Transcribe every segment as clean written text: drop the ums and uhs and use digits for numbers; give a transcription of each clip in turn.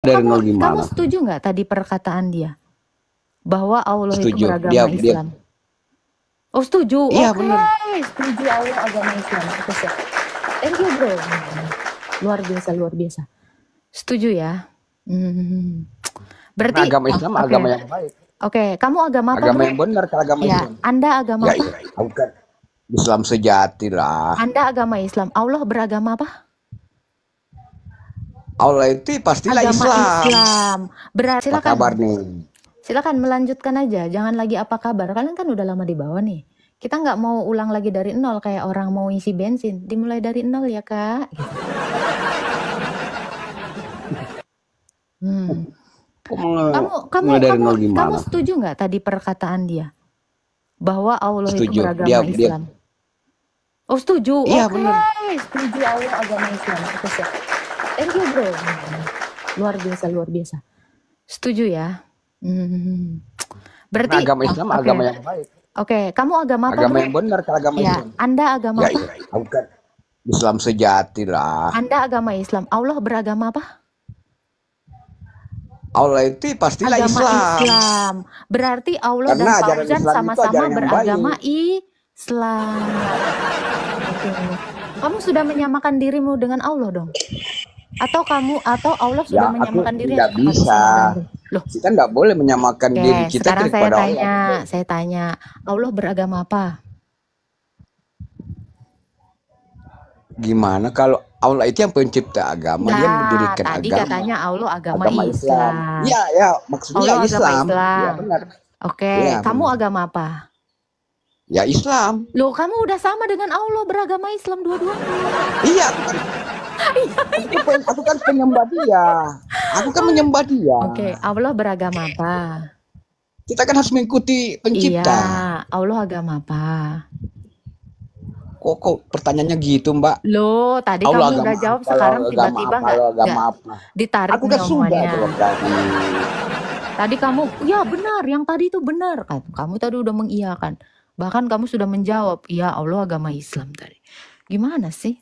Dari nol Kamu gimana? setuju nggak tadi perkataan dia? Bahwa Allah itu Setuju. beragama Dia Islam. Oh setuju, iya oke. bener. Setuju Allah agama Islam. Oke siap. Thank you bro. Luar biasa, luar biasa. Setuju ya. Karena Berarti agama Islam oke. agama yang baik. Oke, kamu agama apa Agama bro? yang benar kalau agama Ya, Islam. Anda agama Ya apa? iya, aku kan Islam sejati lah. Anda agama Islam. Allah beragama apa? Allah itu pastilah Agama Islam. Islam. Apa Silakan. kabar nih? Silakan melanjutkan aja. Jangan lagi apa kabar. Kalian kan udah lama di bawah nih. Kita nggak mau ulang lagi dari nol kayak orang mau isi bensin. Dimulai dari nol ya kak. Mulai dari nol gimana? Kamu setuju nggak tadi perkataan dia? Bahwa Allah itu Setuju. beragama Islam. Oh setuju. Iya oke. bener. Setuju Allah agama Islam. Oke siap. Thank you bro. Luar biasa, luar biasa. Setuju ya. Berarti Karena agama Islam agama yang baik. Oke, kamu agama apa? Agama yang benar kalau agama Ya, Islam. Anda agama Ya apa? iya, aku kan Islam sejati lah. Anda agama Islam. Allah beragama apa? Allah itu pastilah Agama Islam. Islam. Berarti Allah Karena dan ajaran Fauzan Islam itu sama-sama ajaran yang beragama baik. Islam. Oke. Kamu sudah menyamakan dirimu dengan Allah dong? Atau Allah sudah Ya, menyamakan aku diri nggak bisa. Loh, Kita nggak boleh menyamakan oke, diri kita sekarang kepada Allah. saya tanya, Allah beragama apa? Gimana kalau Allah itu yang pencipta agama, dia mendirikan Tadi agama. katanya Allah agama Agama Islam. Iya, ya, maksudnya Allah agama Islam. Islam. Ya, benar. Oke, Ya, kamu benar. agama apa? Ya Islam. Loh, kamu udah sama dengan Allah beragama Islam dua-duanya. Iya, aku kan penyembah dia. Aku kan menyembah dia. Oke, Allah beragama apa? Kita kan harus mengikuti pencipta. Iya, Allah agama apa? Kok pertanyaannya gitu, Mbak? Loh, tadi Allah kamu nggak jawab, sekarang tiba-tiba nggak ditarik Aku kan sudah jawab tadi. Tadi kamu, ya benar, yang tadi itu benar. Kamu tadi udah mengiyakan. Bahkan kamu sudah menjawab, iya Allah agama Islam tadi. Gimana sih?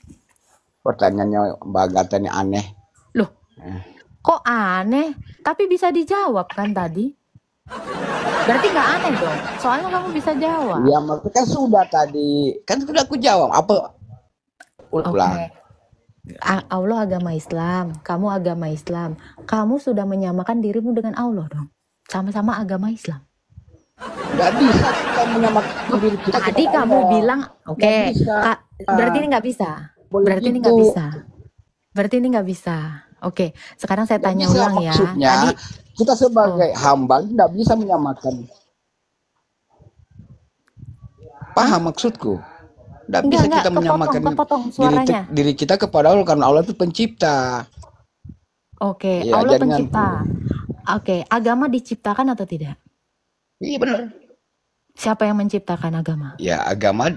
Pertanyaannya Mbak Agatha ini aneh. Loh, kok aneh? Tapi bisa dijawab kan tadi? Berarti nggak aneh dong, soalnya kamu bisa jawab. Ya maksudnya kan sudah tadi, kan sudah aku jawab. Apa? Ulang. Okay. Allah agama Islam, kamu agama Islam. Kamu sudah menyamakan dirimu dengan Allah dong. Sama-sama agama Islam. Nggak bisa kita menyamakan diri kita. Tadi kamu bilang, oke, berarti ini nggak bisa. Berarti ini nggak bisa. Berarti ini nggak bisa. Oke, sekarang saya tanya ulang ya. Maksudnya, tadi kita sebagai hamba tidak bisa menyamakan. Paham maksudku? Tidak bisa kita menyamakan diri kita kepada Allah karena Allah itu pencipta. Oke, ya, Allah pencipta. Oke, agama diciptakan atau tidak? Iya benar. Siapa yang menciptakan agama? Ya agama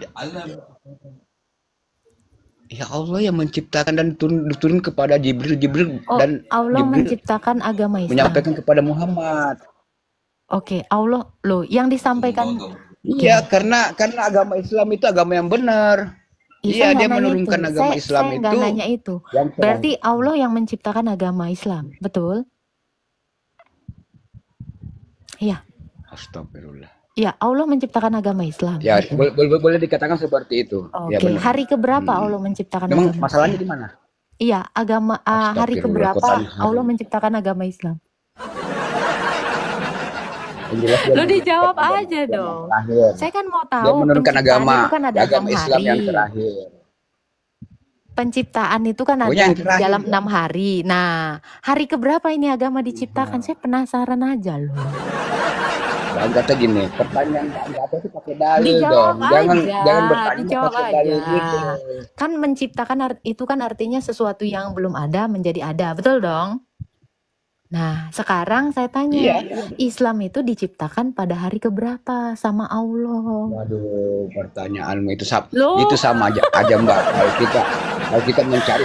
ya Allah yang menciptakan dan turun kepada Jibril dan Allah Jibril menciptakan agama Islam. Menyampaikan kepada Muhammad. Oke, Allah loh yang disampaikan. Iya, karena agama Islam itu agama yang benar. Iya, dia menurunkan agama Islam itu. Saya nggak nanya itu. Berarti Allah yang menciptakan agama Islam, betul? Iya. Astagfirullah. Ya, Allah menciptakan agama Islam. Ya, boleh dikatakan seperti itu. Oke, ya, hari keberapa Allah menciptakan agama Islam? Masalahnya di mana? Iya, hari keberapa Allah menciptakan agama Islam? Lo dijawab aja dong. Saya kan mau tahu. Dia menurunkan agama, itu kan ada agama Islam hari. yang terakhir. Penciptaan itu kan ada dalam 6 hari. Nah, hari keberapa ini agama diciptakan? Saya penasaran aja loh. Mbak Agatha gini, pertanyaan Mbak Agatha itu pakai dalil dong. Jangan bertanya pakai dalil gitu. Kan menciptakan itu kan artinya sesuatu yang belum ada menjadi ada, betul dong? Nah, sekarang saya tanya, Islam itu diciptakan pada hari keberapa sama Allah? Waduh, pertanyaanmu itu sama aja Mbak. Kalau kita mencari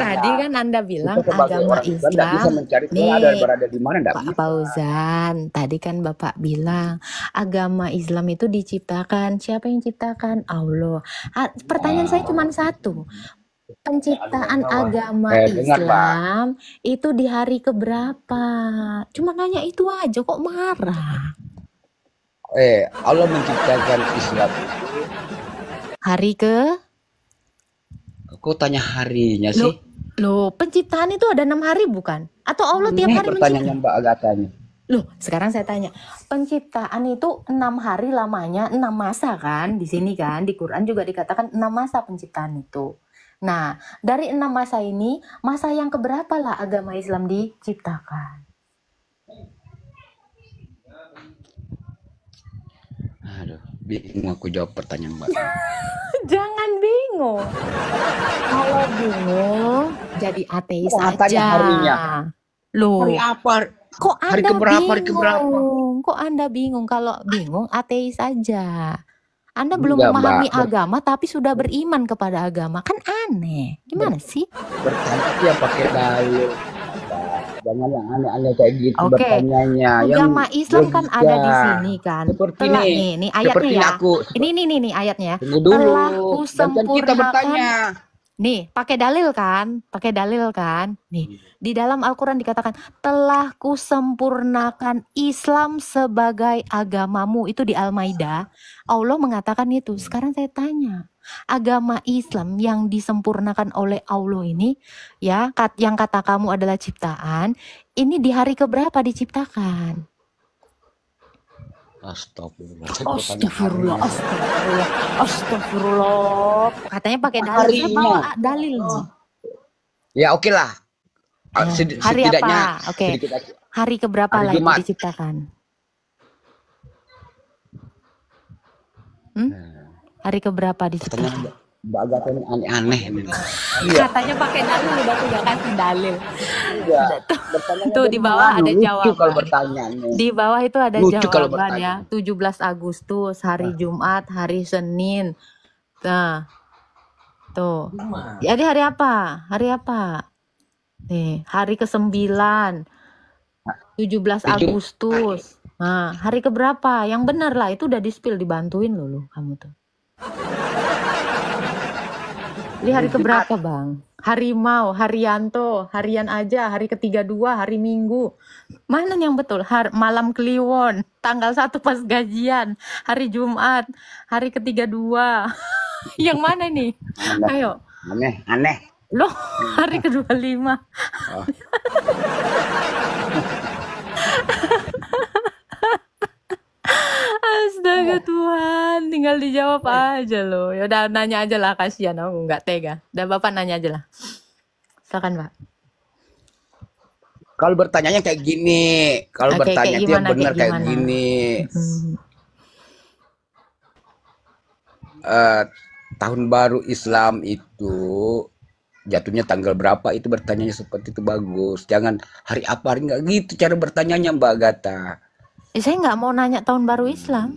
tadi kan Anda bilang agama Islam. Bisa mencari nih, berada di mana Pak Fauzan, tadi kan Bapak bilang agama Islam itu diciptakan. Siapa yang ciptakan? Allah. Pertanyaan saya cuma satu. Penciptaan agama Dengar, Pak. Islam itu di hari keberapa? Cuma nanya itu aja kok marah. Allah menciptakan Islam hari ke? Aku tanya harinya sih. Loh, penciptaan itu ada 6 hari bukan? Atau Allah tiap hari mencipta? Pertanyaannya Mbak Agatanya. Loh, sekarang saya tanya, penciptaan itu 6 hari lamanya, 6 masa kan? Di sini kan, di Quran juga dikatakan 6 masa penciptaan itu. Nah, dari 6 masa ini, masa yang keberapa lah agama Islam diciptakan? Aduh, bingung aku jawab pertanyaan Mbak. Jangan bingung. Kalau bingung, jadi ateis aja. Harinya. Loh, hari apa? Kok Anda hari keberapa? Kok Anda bingung? Kalau bingung, ateis aja. Anda belum memahami agama tapi sudah beriman kepada agama, kan aneh. Gimana sih? Bertanya ya pakai dalil. Jangan yang aneh-aneh kayak gitu bertanyanya. Agama Islam kan ada di sini kan. Seperti ini ayatnya ya. Ini ayatnya. Telah kusempurnakan. Nih, pakai dalil kan? Nih, di dalam Al-Quran dikatakan, telah kusempurnakan Islam sebagai agamamu. Itu di Al-Maidah. Allah mengatakan itu. Sekarang saya tanya, agama Islam yang disempurnakan oleh Allah ini, ya, yang kata kamu adalah ciptaan, ini di hari keberapa diciptakan? Astagfirullah. Katanya pakai dalil. Saya bawa dalil. Ya oke lah. Hari apa? Oke. Hari keberapa lagi diciptakan? Hari keberapa diciptakan? Mbak Agatha ini aneh-aneh. Katanya pakai dalil, udah kasih dalil. Tuh di bawah ada jawaban. Kalau bertanya di bawah itu ada jawaban ya. 17 Agustus, hari Jumat, hari Senin. Nah, tuh. Jadi hari apa? Nih, hari ke-9. 17 Agustus. Nah, hari keberapa? Yang benar lah, itu udah di-spill, dibantuin lu kamu tuh. Ini hari keberapa, Bang? Harimau, Haryanto, harian aja, hari ke-32, hari Minggu. Mana yang betul? Malam Kliwon, tanggal 1 pas gajian, hari Jumat, hari ke-32. Yang mana nih? Ayo. Aneh. Loh, hari ke-25. Oh. Astaga Tuhan, tinggal dijawab aja loh. Ya udah nanya aja lah, kasihan aku nggak tega. Udah Bapak nanya aja lah. Silakan Pak. Kalau bertanyanya kayak gini, kalau bertanya itu yang benar kayak gini. Tahun baru Islam itu jatuhnya tanggal berapa, itu bertanyanya seperti itu bagus. Jangan hari apa, hari nggak gitu cara bertanyanya Mbak Agatha. Saya nggak mau nanya tahun baru Islam.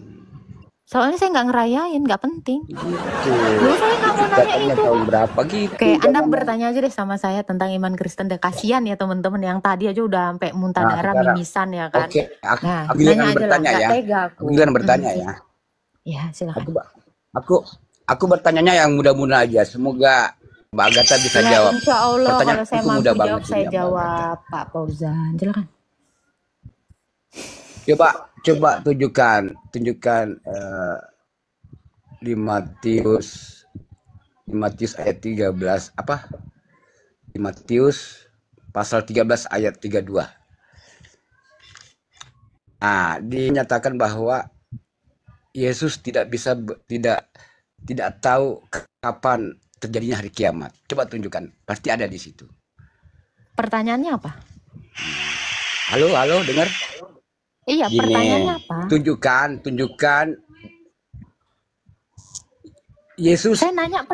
Soalnya saya nggak ngerayain, nggak penting. Loh, saya nggak mau nanya itu. Tahun berapa gitu. Oke, Anda bertanya aja deh sama saya tentang iman Kristen deh. Kasihan ya teman-teman yang tadi aja udah sampai muntah darah, mimisan ya kan. Oke, nah, nanya aja lah, nggak tega aku. Bertanya ya. Ya, silakan. Aku bertanyanya yang mudah-mudah aja. Semoga Mbak Agatha bisa jawab. Insya Allah kalau saya mampu jawab, saya jawab Pak Fauzan. Silakan. Coba tunjukkan di Matius ayat 13 apa? Di Matius pasal 13 ayat 32. Nah, dinyatakan bahwa Yesus tidak tahu kapan terjadinya hari kiamat. Coba tunjukkan, pasti ada di situ. Pertanyaannya apa? Halo, dengar? Iya, gini, pertanyaannya apa? Tunjukkan Yesus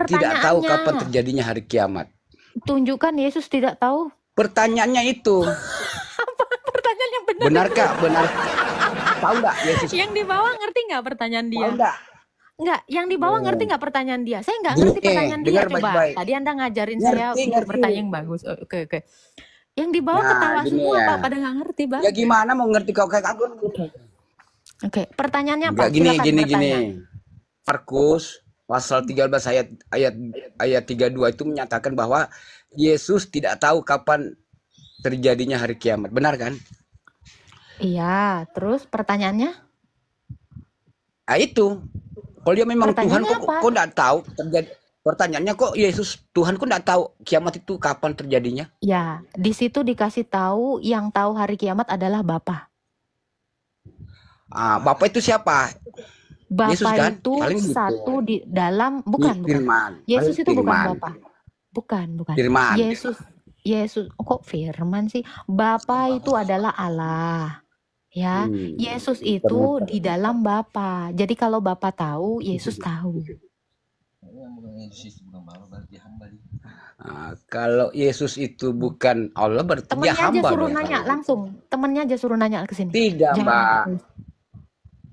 tidak tahu kapan terjadinya hari kiamat. Tunjukkan Yesus tidak tahu. Pertanyaannya itu. Pertanyaannya benar. Benarkah? Tahu nggak Yesus? Yang di bawah ngerti nggak pertanyaan dia? Tahu nggak? Enggak, yang di bawah ngerti nggak pertanyaan dia? Saya nggak ngerti pertanyaan dia, coba. Baik. Tadi Anda ngajarin saya untuk bertanya yang bagus. Oke. Yang di bawah ketawa semua, ya. Pak, pada nggak ngerti, Bang. Ya gimana mau ngerti kau kayak aku? Oke, pertanyaannya apa? Gini. Markus pasal 13 ayat ayat ayat 32 itu menyatakan bahwa Yesus tidak tahu kapan terjadinya hari kiamat. Benar kan? Iya, terus pertanyaannya? Nah, itu. Kalau dia memang Tuhan, Pertanyaannya apa? kok enggak tahu terjadi. Pertanyaannya, kok Yesus Tuhan kok enggak tahu kiamat itu kapan terjadinya? Ya, di situ dikasih tahu yang tahu hari kiamat adalah Bapa. Bapak itu siapa? Yesus Bapa kan? itu Paling gitu. satu di dalam, bukan. Firman. Yesus Paling itu bukan firman. Bapa. Bukan. Firman. Yesus, kok firman sih? Bapa itu adalah Allah. Ya, Yesus itu di dalam Bapa. Jadi kalau Bapa tahu, Yesus tahu. Kalau Yesus itu bukan Allah, berarti dia Temennya aja hamba suruh dong. nanya langsung. Temennya aja suruh nanya ke sini. Tidak, Jangan Mbak. terus.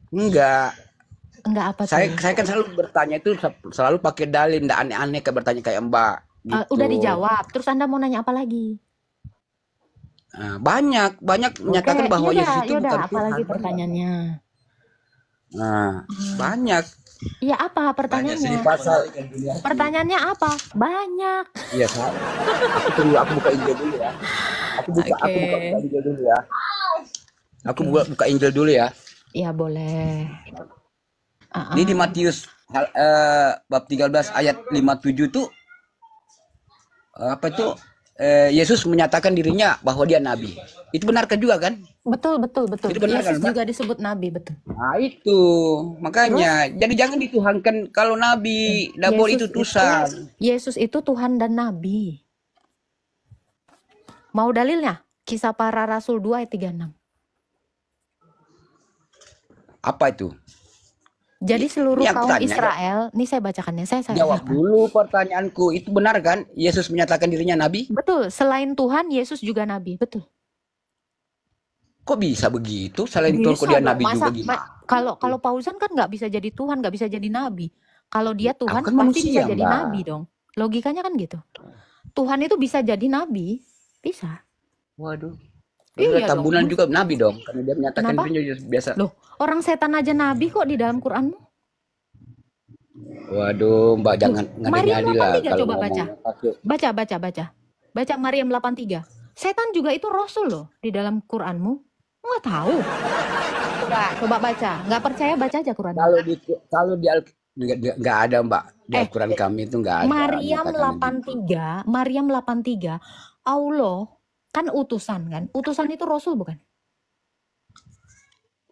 Enggak. Enggak apa Saya tuh? kan selalu bertanya itu selalu pakai dalil, enggak aneh-aneh kayak bertanya kayak Mbak. Gitu. Udah dijawab. Terus Anda mau nanya apa lagi? Banyak menyatakan bahwa Yesus itu bukan Tuhan. Apalagi pertanyaannya? Banyak. Iya, apa pertanyaannya? Pertanyaannya apa? Banyak. Iya, Kak. Aku buka Injil dulu ya. Aku buka Injil dulu ya. Aku buka Injil dulu ya. Iya, boleh. Ini di Matius bab 13 ayat 57 tuh apa itu? Yesus menyatakan dirinya bahwa dia nabi. Itu benarkah juga kan? Betul. Itu benar Yesus kan, juga disebut nabi, betul. Nah, itu. Makanya jadi jangan dituhankan kalau nabi, boleh itu utusan. Yesus itu Tuhan dan nabi. Mau dalilnya? Kisah Para Rasul 2 ayat 36. Apa itu? Jadi seluruh Ini aku kaum tanya, Israel, ini saya bacakannya, saya jawab dulu pertanyaanku. Itu benar kan? Yesus menyatakan dirinya nabi? Betul, selain Tuhan, Yesus juga nabi, betul. Kok bisa begitu? Selain Tuhan, kok dia nabi juga gimana? Kalau Pausan kan nggak bisa jadi Tuhan, nggak bisa jadi nabi. Kalau dia Tuhan kan pasti manusia, bisa jadi Mbak. nabi dong. Logikanya kan gitu. Tuhan itu bisa jadi nabi, bisa. Waduh. Iya Tambunan dong. juga nabi dong, karena dia menyatakan Kenapa? dirinya biasa. Loh, orang setan aja nabi kok di dalam Quranmu? Waduh, Mbak, jangan Maryam ngadi-ngadi lah. 83 coba baca. Baca Maryam 83. Setan juga itu rasul loh di dalam Quranmu. Nggak tahu. Coba baca. Nggak percaya baca aja Quran. Kalau di nggak ada, Mbak. Di Al-Quran kami itu nggak ada. Maryam 83. Allah kan utusan kan? Utusan itu rasul bukan?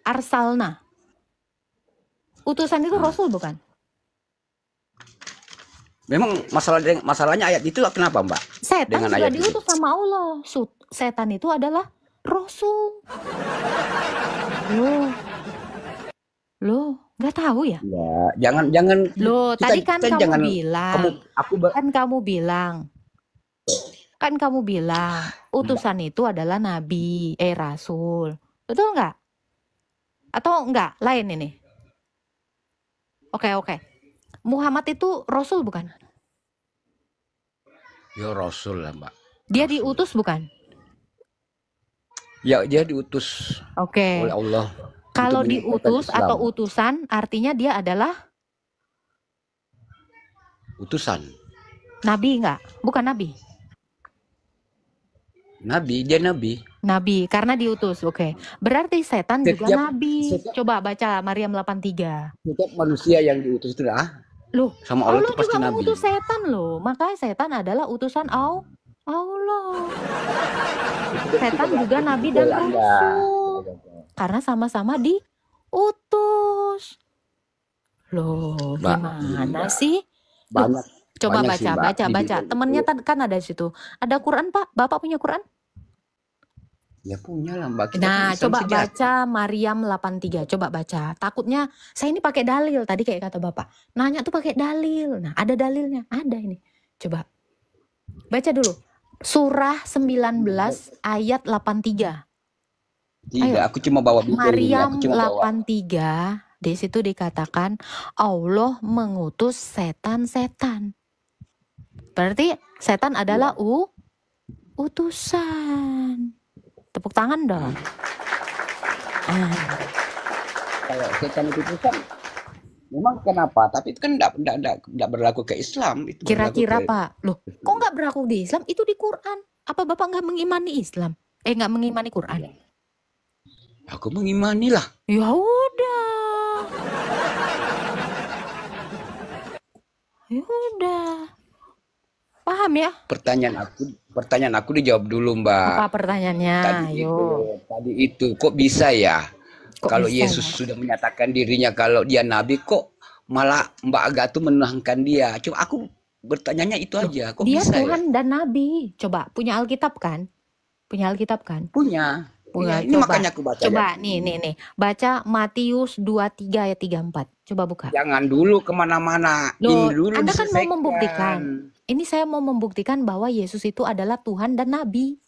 Arsalna. Utusan itu rasul bukan? Memang masalahnya ayat itu kenapa, Mbak? Setan dengan juga diutus itu sama Allah. Setan itu adalah rasul. Loh, nggak tahu ya? Ya, jangan. Loh, tadi kan kamu bilang utusan itu adalah nabi, rasul. Betul nggak? Atau enggak? Lain ini? Oke. Muhammad itu rasul bukan? Ya rasul lah, Mbak. Dia diutus bukan? Ya, dia diutus oleh Allah. Kalau diutus atau utusan artinya dia adalah utusan. Nabi enggak? Bukan nabi. Dia nabi. Nabi karena diutus. Berarti setan juga nabi. Coba baca Maryam 83. Setiap manusia yang diutus itu loh, sama Allah, itu pasti juga nabi. mengutus setan loh. Makanya setan adalah utusan Allah. Setan juga nabi dan rasul. Karena sama-sama diutus. Loh, gimana sih? Banyak. Coba baca. Temennya kan ada di situ. Ada Quran, Pak? Bapak punya Quran? Ya punya lah, Mbak. Nah, coba baca Maryam 83. Coba baca. Takutnya saya ini pakai dalil tadi kayak kata Bapak. Nanya tuh pakai dalil. Nah, ada dalilnya. Ada ini. Coba. Baca dulu. Surah 19 ayat 83. Tidak, aku cuma bawa buku. Maryam 83. Di situ dikatakan Allah mengutus setan-setan. Berarti setan adalah utusan. Tepuk tangan dong. Kalau setan itu utusan, Memang kenapa? Tapi itu kan enggak berlaku ke Islam, itu berlaku Kira-kira ke Pak, loh kok nggak berlaku di Islam? Itu di Quran. Apa Bapak nggak mengimani Islam? Nggak mengimani Quran? ya, aku mengimani lah. Ya udah. Ya udah. Paham ya? Pertanyaan aku dijawab dulu, Apa Mbak. pertanyaannya? Tadi itu kok bisa ya? Kok Kalau bisa Yesus ya? sudah menyatakan dirinya kalau dia nabi, kok malah Mbak Aga tuh menenangkan dia. Coba aku bertanyanya itu Loh, aja, kok dia bisa ya? Tuhan dan Nabi. Coba, punya Alkitab kan? Punya Alkitab kan? Punya. Iya, ini Coba, makanya aku baca coba dari sini. nih. Baca Matius 23 ayat 34. Coba buka. Jangan dulu kemana-mana. Loh, Ini dulu Anda kan mau diselesaikan. membuktikan. Ini saya mau membuktikan bahwa Yesus itu adalah Tuhan dan Nabi.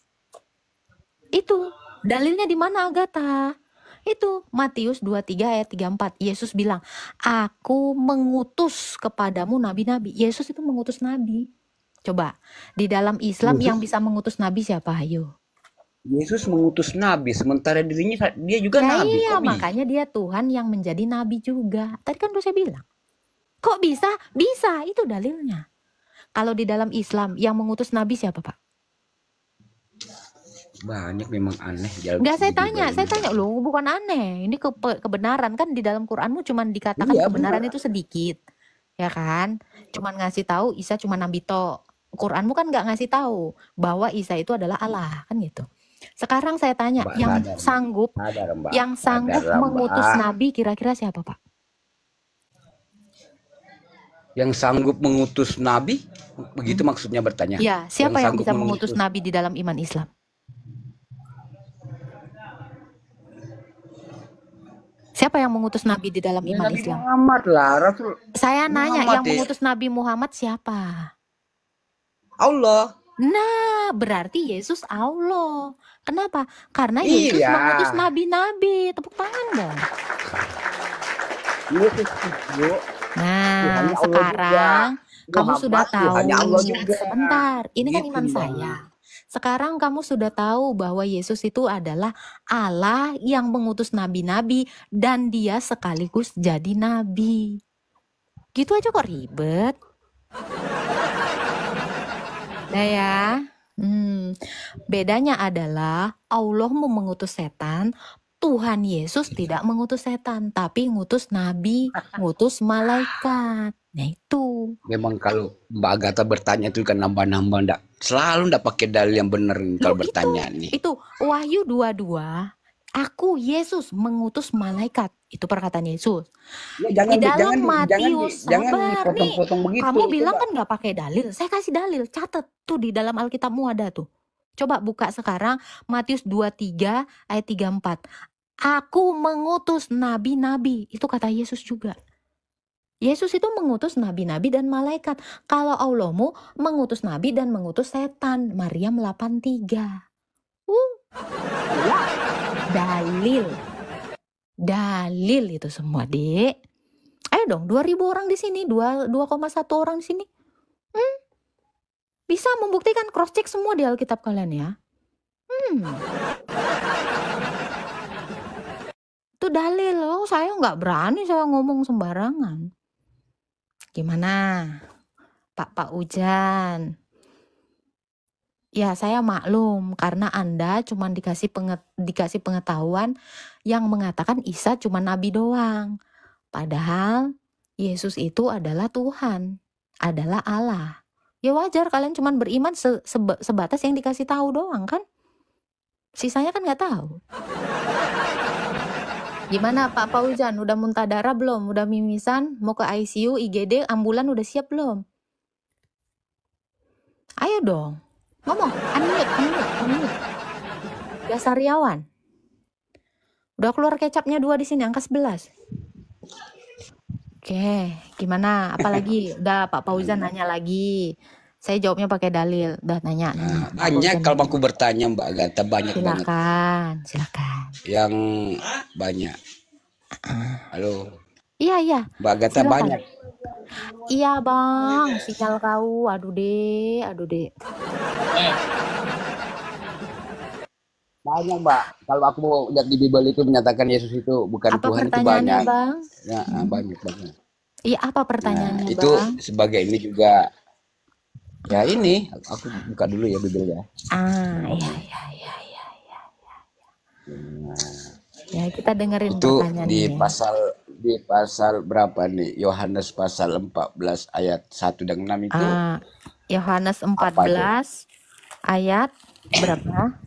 Itu. Dalilnya di mana, Agatha? Itu Matius 23 ayat 34. Yesus bilang, aku mengutus kepadamu nabi-nabi. Yesus itu mengutus nabi. Coba, di dalam Islam yang bisa mengutus nabi siapa? Ayo. Yesus mengutus nabi, sementara dirinya dia juga Ya nabi. iya, Kok bisa? makanya dia Tuhan yang menjadi nabi juga. Tadi kan udah saya bilang. Kok bisa? Bisa, itu dalilnya. Kalau di dalam Islam yang mengutus nabi siapa, Pak? Banyak memang aneh. Enggak, saya tanya loh, bukan aneh. Ini kebenaran kan di dalam Quranmu cuman dikatakan Iya, kebenaran benar. itu sedikit. Ya kan? Cuman ngasih tahu Isa cuma nabi tok. Quranmu kan nggak ngasih tahu bahwa Isa itu adalah Allah, kan gitu. Sekarang saya tanya, Mbak, yang sadar, Mbak. sanggup Sadar, Mbak. yang sanggup Sadar, mengutus Mbak. nabi kira-kira siapa, Pak? Yang sanggup mengutus nabi? Begitu maksudnya bertanya. Ya, siapa yang sanggup bisa mengutus nabi di dalam iman Islam? Siapa yang mengutus nabi di dalam iman Nabi Islam? Muhammad lah, Rasul. Saya nanya, Muhammad yang ya. mengutus Nabi Muhammad siapa? Allah. Nah, berarti Yesus Allah. Kenapa? Karena Yesus Iya. mengutus nabi-nabi. Tepuk tangan dong. Yesus itu. Nah, Tuhannya Allah sekarang juga. kamu sudah Muhammad, tahu. Tuhannya Allah juga. Sebentar, ini kan Gitu, iman Mbak. saya. Sekarang kamu sudah tahu bahwa Yesus itu adalah Allah yang mengutus nabi-nabi dan dia sekaligus jadi nabi. Gitu aja kok ribet. Nah ya, bedanya adalah Allah mau mengutus setan, Tuhan Yesus tidak mengutus setan, tapi ngutus nabi, ngutus malaikat. Nah itu. Memang kalau Mbak Agatha bertanya itu kan nambah-nambah, selalu ndak pakai dalil yang benar kalau bertanya nih. Itu Wahyu 22, aku Yesus mengutus malaikat. Itu perkataan Yesus. Ya, Di dalam Matius, jangan sabar nih. dipotong-potong begitu. Kamu bilang kan nggak pakai dalil. Saya kasih dalil, catat tuh di dalam Alkitabmu ada tuh. Coba buka sekarang Matius 23 ayat 34. Aku mengutus nabi-nabi. Itu kata Yesus juga. Yesus itu mengutus nabi-nabi dan malaikat. Kalau Allahmu mengutus nabi dan mengutus setan. Maryam 83. Dalil. Dalil itu semua, Dek. Ayo dong, 2.000 orang di sini, 2,1 orang di sini. Bisa membuktikan, cross check semua di Alkitab kalian ya. Itu dalil loh, saya nggak berani saya ngomong sembarangan. Gimana? Pak Ujan. Ya, saya maklum karena Anda cuma dikasih pengetahuan yang mengatakan Isa cuma nabi doang. Padahal Yesus itu adalah Tuhan, adalah Allah. Ya wajar kalian cuma beriman sebatas yang dikasih tahu doang kan? Sisanya kan nggak tahu. Gimana Pak Fauzan? Udah muntah darah belum? Udah mimisan? Mau ke ICU, IGD, ambulan udah siap belum? Ayo dong. Ngomong, unmute. Dasariawan. Udah keluar kecapnya 2 di sini, angka 11. Oke, gimana? Apalagi? Udah Pak Fauzan nanya lagi. Saya jawabnya pakai dalil. Udah nanya. Banyak kalau aku bertanya Mbak Agatha, banyak banget. Silakan. Yang banyak. Halo. Iya. Mbak Agatha banyak. Iya bang, sinyal kau. Aduh deh. Banyak Mbak. Kalau aku lihat di Bible itu menyatakan Yesus itu bukan Apa Tuhan, itu pertanyaannya banyak. bang? Ya, banyak. Iya, apa Nah, pertanyaannya, itu Bang? sebagai ini juga. Ya ini, aku buka dulu ya Bible ya. Iya, iya, iya, iya. Nah, Ya, kita dengerin itu pertanyaannya ya. di pasal berapa nih? Yohanes pasal 14 ayat 1 dan 6 itu Yohanes apa itu? 14 ayat berapa?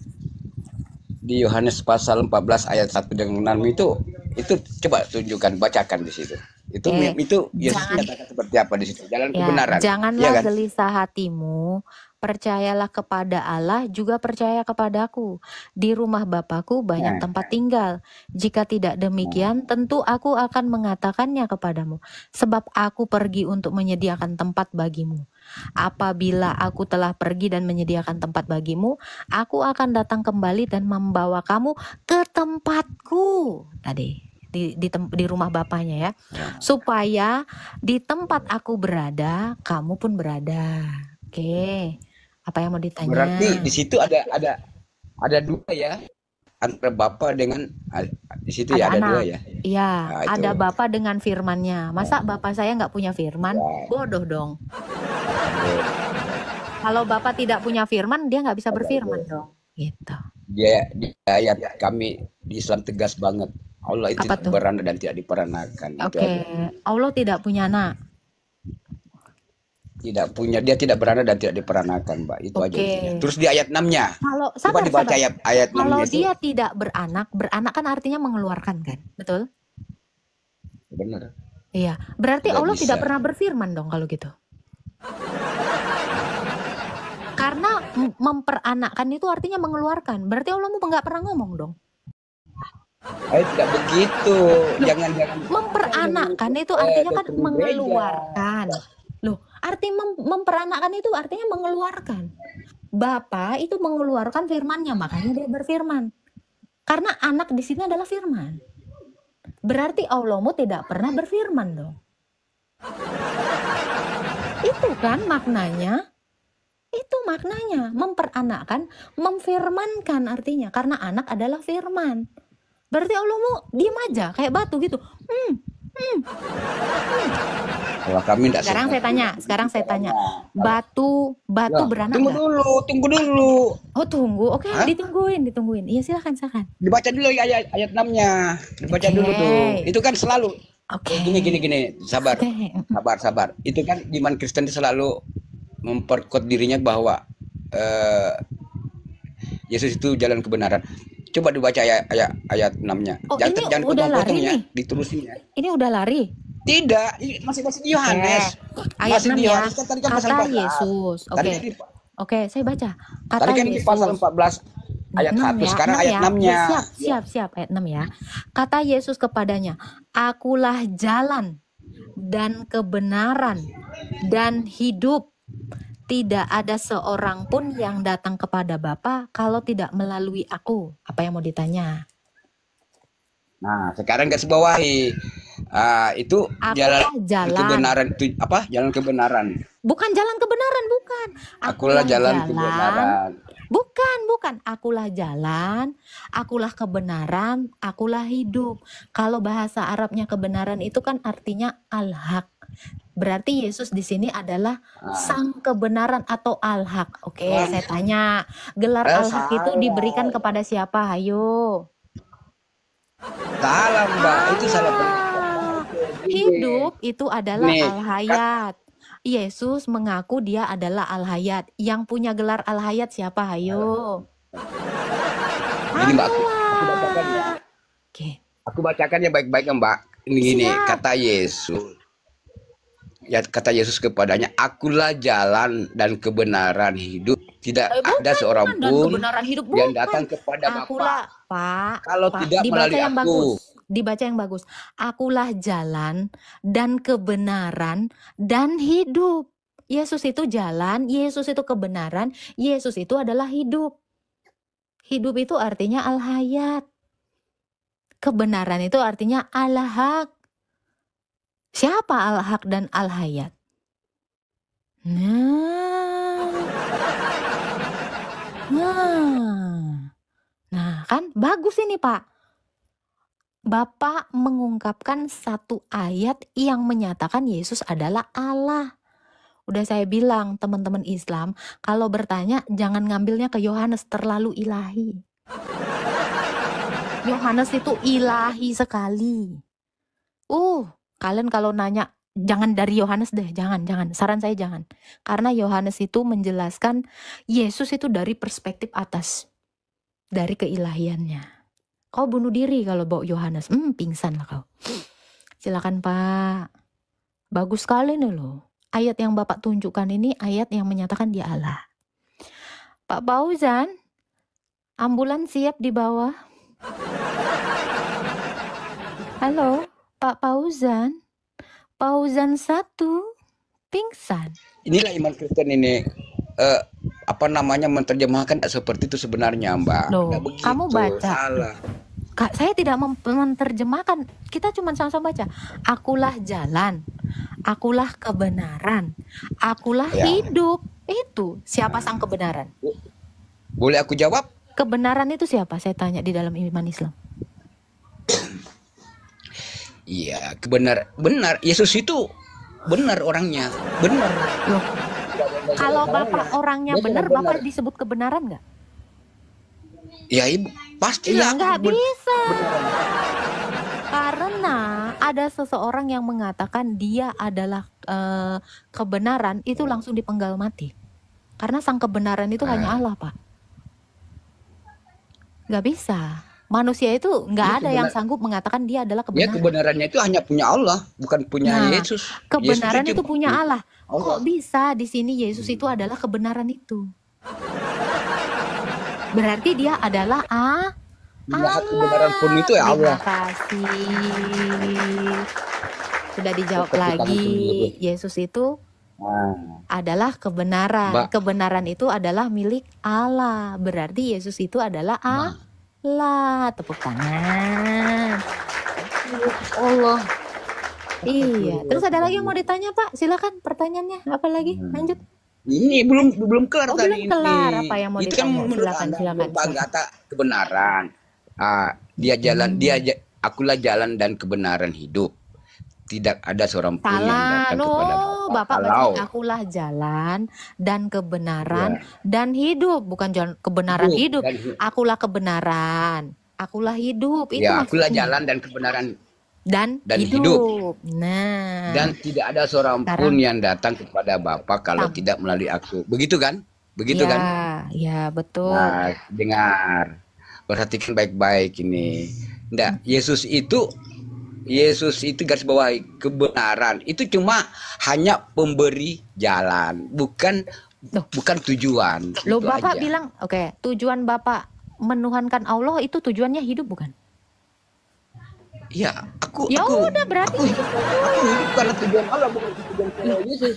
Di Yohanes pasal 14 ayat 1 dan 6 itu coba tunjukkan, bacakan di situ. Itu Yesus Jangan menyatakan seperti apa di situ? Jalan Ya, kebenaran. Iya janganlah kan? gelisah hatimu, percayalah kepada Allah, juga percaya kepadaku. Di rumah Bapakku banyak Nah, tempat tinggal. Jika tidak nah, demikian, tentu aku akan mengatakannya kepadamu. Sebab aku pergi untuk menyediakan tempat bagimu. Apabila aku telah pergi dan menyediakan tempat bagimu, aku akan datang kembali dan membawa kamu ke tempatku. Tadi. Di rumah Bapaknya ya. Supaya di tempat aku berada, kamu pun berada. Oke. Apa yang mau ditanya? berarti di situ ada dua ya, antara Bapa dengan di situ Ada ya ada dua anak. ya. Iya, Nah, ada itu. Bapak dengan firmannya. Masa Bapak saya nggak punya firman? Ya, Bodoh dong. betul. Kalau Bapak tidak punya firman, dia nggak bisa Ada berfirman itu. dong. Gitu. Dia di ayat kami di Islam tegas banget. Allah itu Apa tidak tuh? beranak dan tidak diperanakan. Itu Oke. aja. Allah tidak punya anak. Dia tidak beranak dan tidak diperanakan, Mbak. Itu aja intinya. Oke. Terus di ayat 6-nya. Kalau Coba dibaca sabar. ayat Kalau 6-nya itu. dia tidak beranak kan artinya mengeluarkan kan? Betul? Benar. Iya. Berarti Tidak Allah tidak bisa. pernah berfirman dong kalau gitu. Karena memperanakkan itu artinya mengeluarkan. Berarti Allah nggak pernah ngomong dong. Tidak begitu. Jangan Memperanakkan itu artinya kan doktrin gereja. mengeluarkan. Loh, arti memperanakkan itu artinya mengeluarkan. Bapa itu mengeluarkan firman-Nya, makanya dia berfirman. Karena anak di sini adalah firman. Berarti Allahmu tidak pernah berfirman dong. Itu kan maknanya. Itu maknanya, memperanakkan, memfirmankan artinya. Karena anak adalah firman. Berarti Allahmu diem aja, kayak batu gitu. Kalau kami tidak Sekarang saya tanya. Batu beranak Tunggu nggak? dulu. Oh tunggu, oke. Hah? Ditungguin. Iya silakan. Dibaca dulu ayat 6-nya. Dibaca Oke. dulu tuh. Itu kan selalu Oke. gini. Sabar. Oke. Sabar. Itu kan iman Kristen itu selalu memperkuat dirinya bahwa Yesus itu jalan kebenaran. Coba dibaca ayat 6-nya. Oh, ini Jangan udah lari potong-potong ya, nih. diterusin ya. Ini udah lari. Tidak, ini masih di Yohanes. Ayat Masih 6 di ya. Yohanes kan tadi kan pasal Kata 14. Yesus. Oke, saya baca. Kata Tadi kan di Yesus. pasal 14 ayat 1, ya, sekarang 6 ayat ya. 6-nya. Siap ayat 6 ya. Kata Yesus kepadanya, "Akulah jalan dan kebenaran dan hidup. Tidak ada seorang pun yang datang kepada Bapa kalau tidak melalui aku." Apa yang mau ditanya? Nah, sekarang garis bawahi. Itu Akulah jalan kebenaran itu apa? Jalan kebenaran. Bukan jalan kebenaran, bukan. Akulah jalan kebenaran. Bukan. Akulah jalan, akulah kebenaran, akulah hidup. Kalau bahasa Arabnya kebenaran itu kan artinya al-haq. Berarti Yesus di sini adalah sang kebenaran atau al-haq. Oke, saya tanya, gelar al-haq itu diberikan kepada siapa? Ayo. Salah, Mbak. Itu salah. Hidup itu adalah al-hayat. Yesus mengaku dia adalah al-hayat. Yang punya gelar al-hayat siapa? Ayo. Ini Mbak, aku bacakan ya. Oke. Aku bacakan ya baik-baik ya, Mbak. Ini gini, kata Yesus. Ya, kata Yesus kepadanya, "Akulah jalan dan kebenaran hidup. Tidak ada seorang pun yang datang kepada Bapa. Kalau tidak melalui aku." Dibaca yang bagus. Akulah jalan dan kebenaran dan hidup. Yesus itu jalan, Yesus itu kebenaran, Yesus itu adalah hidup. Hidup itu artinya al-hayat. Kebenaran itu artinya al-haq. Siapa al-haq dan al-hayat? Nah, kan bagus ini Pak. Bapak mengungkapkan satu ayat yang menyatakan Yesus adalah Allah. Udah saya bilang, teman-teman Islam, kalau bertanya jangan ngambilnya ke Yohanes, terlalu ilahi. Yohanes itu ilahi sekali. Kalian kalau nanya, jangan dari Yohanes deh, jangan. Saran saya jangan. Karena Yohanes itu menjelaskan Yesus itu dari perspektif atas, dari keilahiannya. Kau bunuh diri kalau bawa Yohanes, pingsan lah kau. Silakan Pak. Bagus sekali nih loh. Ayat yang Bapak tunjukkan ini ayat yang menyatakan dia Allah. Pak Fauzan, ambulan siap di bawah. Halo, Pak Fauzan. Fauzan 1 pingsan. Inilah iman Kristen ini. Menerjemahkan seperti itu sebenarnya, Mbak. Loh, begitu, kamu baca. Salah. Kak, saya tidak menerjemahkan. Kita cuma sama-sama baca. Akulah jalan, akulah kebenaran, akulah hidup. Itu siapa sang kebenaran? Boleh aku jawab? Kebenaran itu siapa? Saya tanya di dalam iman Islam. Iya, benar. Yesus itu benar orangnya, benar. Loh, kalau Bapak orangnya benar, Bapak disebut kebenaran nggak? Ya, Ibu, pasti ya nggak bisa. Karena ada seseorang yang mengatakan dia adalah kebenaran, itu langsung dipenggal mati. Karena sang kebenaran itu hanya Allah, Pak. Nggak bisa. Manusia itu nggak ada yang sanggup mengatakan dia adalah kebenaran. Ya, kebenarannya itu hanya punya Allah, bukan punya Yesus. Kebenaran Yesus itu punya Allah. Kok bisa di sini Yesus itu adalah kebenaran itu? Berarti dia adalah Allah. Kebenaran pun itu ya Allah. Terima kasih. Sudah dijawab lagi. Yesus itu adalah kebenaran. Kebenaran itu adalah milik Allah. Berarti Yesus itu adalah Allah. Tepuk tangan. Allah. Iya. Terus ada lagi yang mau ditanya, Pak? Silakan pertanyaannya. Apa lagi? Lanjut. Ini belum kelar tadi. Belum kelar. Apa yang mau itu kan ditanya? Silakan. Kata kebenaran. Dia jalan, akulah jalan dan kebenaran hidup. Tidak ada seorang pun yang datang kepada Bapak baca akulah jalan dan kebenaran dan hidup, bukan jalan kebenaran hidup. Akulah kebenaran, akulah hidup. Itu akulah jalan dan kebenaran dan hidup. Nah, dan tidak ada seorang pun yang datang kepada Bapa kalau tidak melalui aku. Begitu kan? Kan? Ya, betul. Nah, dengar. Perhatikan baik-baik ini. Yesus itu garis bawahi kebenaran. Itu cuma hanya pemberi jalan, bukan tujuan. Loh, Bapak bilang, tujuan Bapak menuhankan Allah itu tujuannya hidup, bukan? Ya, udah berarti aku hidup karena tujuan Allah, bukan tujuan Yesus.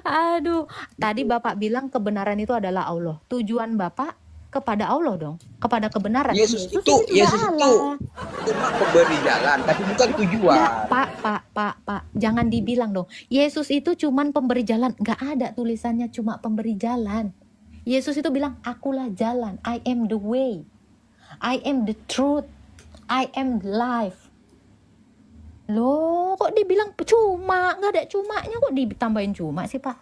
Aduh, tadi Bapak bilang kebenaran itu adalah Allah. Tujuan Bapak kepada Allah dong, kepada kebenaran. Yesus itu cuma pemberi jalan, tapi bukan tujuan. Pak, jangan dibilang dong. Yesus itu cuma pemberi jalan, nggak ada tulisannya cuma pemberi jalan. Yesus itu bilang, akulah jalan, I am the way, I am the truth, I am the life. Loh, kok dibilang cuma? Nggak ada cumanya, kok ditambahin cuma sih, Pak?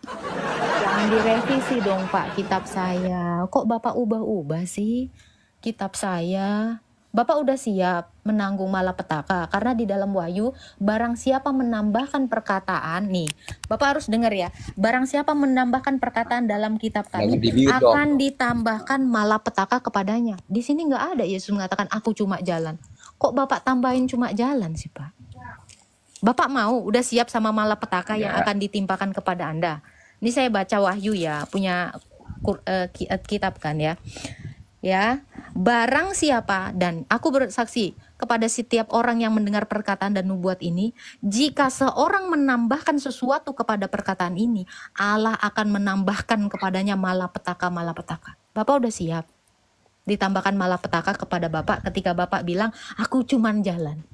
Jangan direvisi dong, Pak, kitab saya. Kok Bapak ubah-ubah sih kitab saya? Bapak udah siap menanggung malapetaka. Karena di dalam Wahyu, barang siapa menambahkan perkataan, nih, Bapak harus dengar ya. Barang siapa menambahkan perkataan dalam kitab kami, akan ditambahkan malapetaka kepadanya. Di sini nggak ada Yesus mengatakan, aku cuma jalan. Kok Bapak tambahin cuma jalan sih, Pak? Bapak mau, udah siap sama malapetaka yang akan ditimpakan kepada Anda. Ini saya baca Wahyu ya, punya kitab kan ya. Ya, barang siapa, dan aku bersaksi kepada setiap orang yang mendengar perkataan dan nubuat ini, jika seorang menambahkan sesuatu kepada perkataan ini, Allah akan menambahkan kepadanya malapetaka. Bapak udah siap ditambahkan malapetaka kepada Bapak ketika Bapak bilang, aku cuman jalan.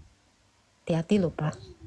Hati-hati loh, Pak.